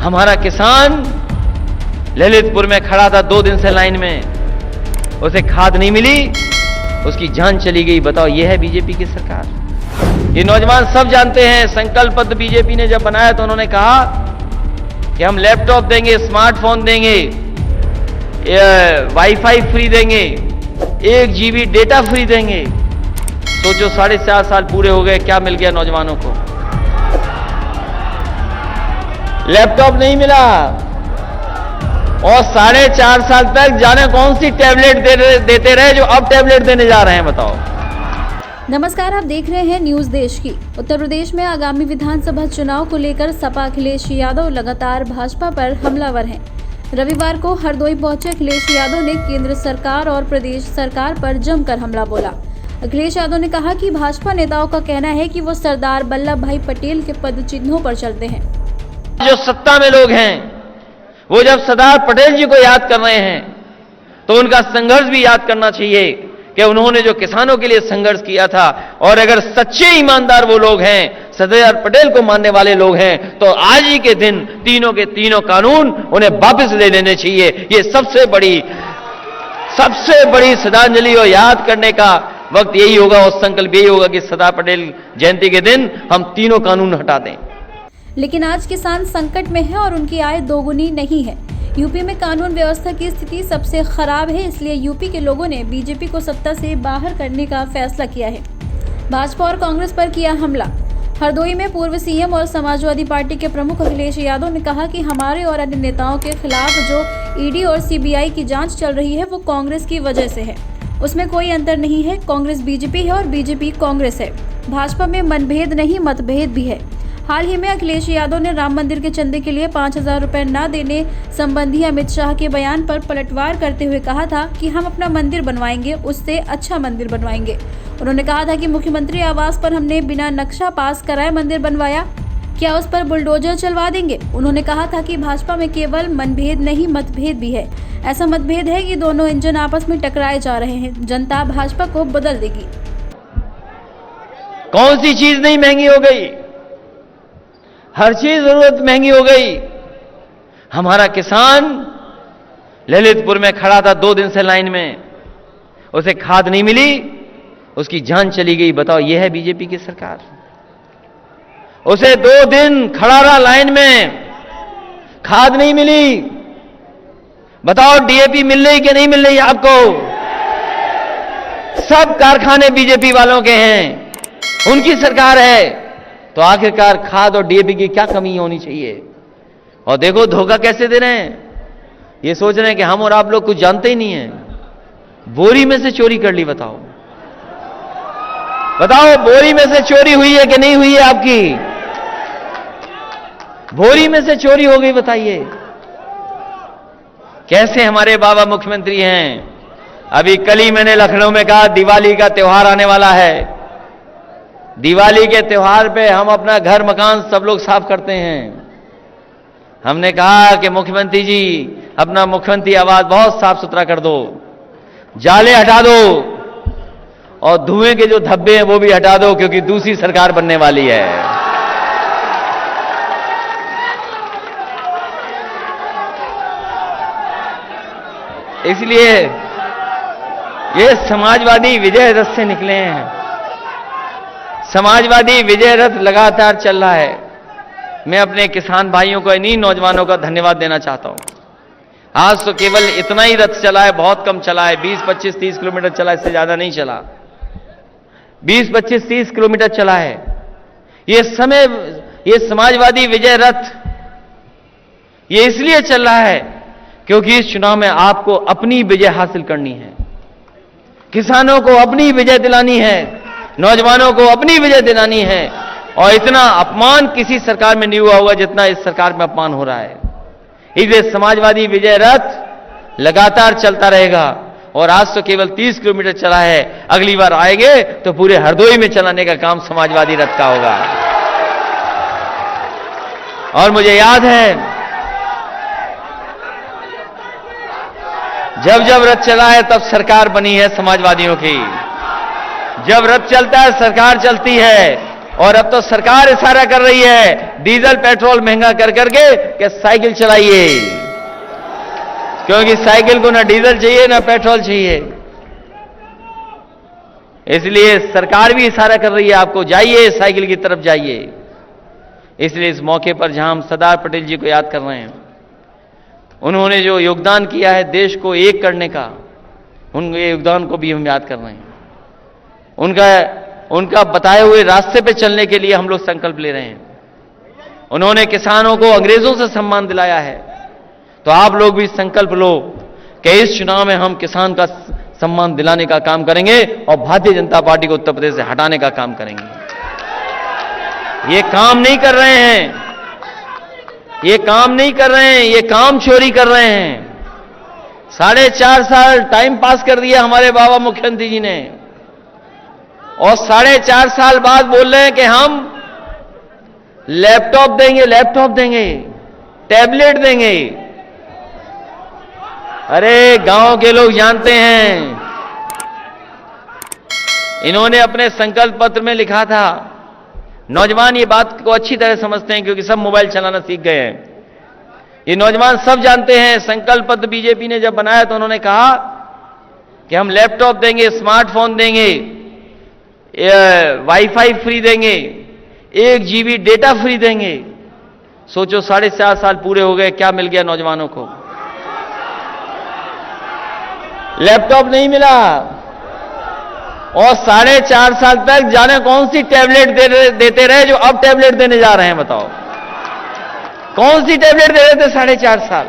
हमारा किसान ललितपुर में खड़ा था 2 दिन से लाइन में, उसे खाद नहीं मिली, उसकी जान चली गई। बताओ, यह है बीजेपी की सरकार। ये नौजवान सब जानते हैं, संकल्प पत्र बीजेपी ने जब बनाया तो उन्होंने कहा कि हम लैपटॉप देंगे, स्मार्टफोन देंगे, वाईफाई फ्री देंगे, 1 GB डेटा फ्री देंगे। सोचो 4.5 साल पूरे हो गए, क्या मिल गया नौजवानों को? लैपटॉप नहीं मिला, और 4.5 साल तक जाने कौन सी टैबलेट देते रहे जो अब टैबलेट देने जा रहे हैं। बताओ। नमस्कार, आप देख रहे हैं न्यूज देश की। उत्तर प्रदेश में आगामी विधानसभा चुनाव को लेकर सपा अखिलेश यादव लगातार भाजपा पर हमलावर हैं। रविवार को हरदोई पहुंचे अखिलेश यादव ने केंद्र सरकार और प्रदेश सरकार पर जमकर हमला बोला। अखिलेश यादव ने कहा कि भाजपा नेताओं का कहना है कि वो सरदार वल्लभ भाई पटेल के पद चिन्हों पर चलते हैं। जो सत्ता में लोग हैं वो जब सरदार पटेल जी को याद कर रहे हैं तो उनका संघर्ष भी याद करना चाहिए कि उन्होंने जो किसानों के लिए संघर्ष किया था। और अगर सच्चे ईमानदार वो लोग हैं, सरदार पटेल को मानने वाले लोग हैं, तो आज ही के दिन तीनों के तीनों कानून उन्हें वापस ले लेने चाहिए। ये सबसे बड़ी श्रद्धांजलि और याद करने का वक्त यही होगा, और संकल्प यही होगा कि सरदार पटेल जयंती के दिन हम तीनों कानून हटा दें। लेकिन आज किसान संकट में है और उनकी आय दोगुनी नहीं है। यूपी में कानून व्यवस्था की स्थिति सबसे खराब है, इसलिए यूपी के लोगों ने बीजेपी को सत्ता से बाहर करने का फैसला किया है। भाजपा और कांग्रेस पर किया हमला। हरदोई में पूर्व सीएम और समाजवादी पार्टी के प्रमुख अखिलेश यादव ने कहा कि हमारे और अन्य नेताओं के खिलाफ जो ईडी और सीबीआई की जांच चल रही है वो कांग्रेस की वजह से है, उसमें कोई अंतर नहीं है। कांग्रेस बीजेपी है और बीजेपी कांग्रेस है। भाजपा में मनभेद नहीं, मतभेद भी है। हाल ही में अखिलेश यादव ने राम मंदिर के चंदे के लिए 5,000 रुपए न देने संबंधी अमित शाह के बयान पर पलटवार करते हुए कहा था कि हम अपना मंदिर बनवाएंगे, उससे अच्छा मंदिर बनवाएंगे। उन्होंने कहा था कि मुख्यमंत्री आवास पर हमने बिना नक्शा पास कराए मंदिर बनवाया, क्या उस पर बुलडोजर चलवा देंगे? उन्होंने कहा था कि भाजपा में केवल मनभेद नहीं, मतभेद भी है। ऐसा मतभेद है कि दोनों इंजन आपस में टकराए जा रहे हैं। जनता भाजपा को बदल देगी। कौन सी चीज नहीं महंगी हो गई? हर चीज जरूरत महंगी हो गई। हमारा किसान ललितपुर में खड़ा था 2 दिन से लाइन में, उसे खाद नहीं मिली, उसकी जान चली गई। बताओ, यह है बीजेपी की सरकार। उसे 2 दिन खड़ा रहा लाइन में, खाद नहीं मिली। बताओ, डीएपी मिल रही कि नहीं मिल रही आपको? सब कारखाने बीजेपी वालों के हैं, उनकी सरकार है, तो आखिरकार खाद और डीएपी की क्या कमी होनी चाहिए? और देखो धोखा कैसे दे रहे हैं। ये सोच रहे हैं कि हम और आप लोग कुछ जानते ही नहीं है। बोरी में से चोरी कर ली। बताओ, बोरी में से चोरी हुई है कि नहीं हुई है आपकी? बोरी में से चोरी हो गई। बताइए कैसे हमारे बाबा मुख्यमंत्री हैं। अभी कल ही मैंने लखनऊ में कहा दिवाली का त्योहार आने वाला है। दिवाली के त्योहार पे हम अपना घर मकान सब लोग साफ करते हैं। हमने कहा कि मुख्यमंत्री जी अपना मुख्यमंत्री आवास बहुत साफ सुथरा कर दो, जाले हटा दो, और धुएं के जो धब्बे हैं वो भी हटा दो, क्योंकि दूसरी सरकार बनने वाली है। इसलिए ये समाजवादी विजय रथ से निकले हैं। समाजवादी विजय रथ लगातार चल रहा है। मैं अपने किसान भाइयों को, इन्हीं नौजवानों का धन्यवाद देना चाहता हूं। आज तो केवल इतना ही रथ चला है, बहुत कम चला है, 20, 25, 30 किलोमीटर चला, इससे ज्यादा नहीं चला। 20, 25, 30 किलोमीटर चला है। ये समाजवादी विजय रथ ये इसलिए चल रहा है क्योंकि इस चुनाव में आपको अपनी विजय हासिल करनी है, किसानों को अपनी विजय दिलानी है, नौजवानों को अपनी विजय दिलानी है। और इतना अपमान किसी सरकार में नहीं हुआ होगा जितना इस सरकार में अपमान हो रहा है। इसलिए समाजवादी विजय रथ लगातार चलता रहेगा। और आज तो केवल 30 किलोमीटर चला है, अगली बार आएंगे तो पूरे हरदोई में चलाने का काम समाजवादी रथ का होगा। और मुझे याद है जब जब रथ चला है तब सरकार बनी है समाजवादियों की। जब रथ चलता है सरकार चलती है, और अब तो सरकार इशारा कर रही है डीजल पेट्रोल महंगा कर करके कि साइकिल चलाइए, क्योंकि साइकिल को ना डीजल चाहिए ना पेट्रोल चाहिए। इसलिए सरकार भी इशारा कर रही है आपको, जाइए साइकिल की तरफ जाइए। इसलिए इस मौके पर जहां हम सरदार पटेल जी को याद कर रहे हैं, उन्होंने जो योगदान किया है देश को एक करने का, उनके योगदान को भी हम याद कर रहे हैं। उनका बताए हुए रास्ते पे चलने के लिए हम लोग संकल्प ले रहे हैं। उन्होंने किसानों को अंग्रेजों से सम्मान दिलाया है, तो आप लोग भी संकल्प लो कि इस चुनाव में हम किसान का सम्मान दिलाने का काम करेंगे और भारतीय जनता पार्टी को उत्तर प्रदेश से हटाने का काम करेंगे। ये काम नहीं कर रहे हैं, ये काम नहीं कर रहे हैं, ये काम चोरी कर रहे हैं। 4.5 साल टाइम पास कर दिया हमारे बाबा मुख्यमंत्री जी ने, और 4.5 साल बाद बोल रहे हैं कि हम लैपटॉप देंगे, टैबलेट देंगे। अरे गांव के लोग जानते हैं, इन्होंने अपने संकल्प पत्र में लिखा था, नौजवान ये बात को अच्छी तरह समझते हैं क्योंकि सब मोबाइल चलाना सीख गए हैं। ये नौजवान सब जानते हैं, संकल्प पत्र बीजेपी ने जब बनाया तो उन्होंने कहा कि हम लैपटॉप देंगे, स्मार्टफोन देंगे, वाईफाई फ्री देंगे, 1 GB डेटा फ्री देंगे। सोचो 4.5 साल पूरे हो गए, क्या मिल गया नौजवानों को? लैपटॉप नहीं मिला, और 4.5 साल तक जाने कौन सी टैबलेट देते रहे जो अब टैबलेट देने जा रहे हैं। बताओ कौन सी टैबलेट दे रहे थे 4.5 साल?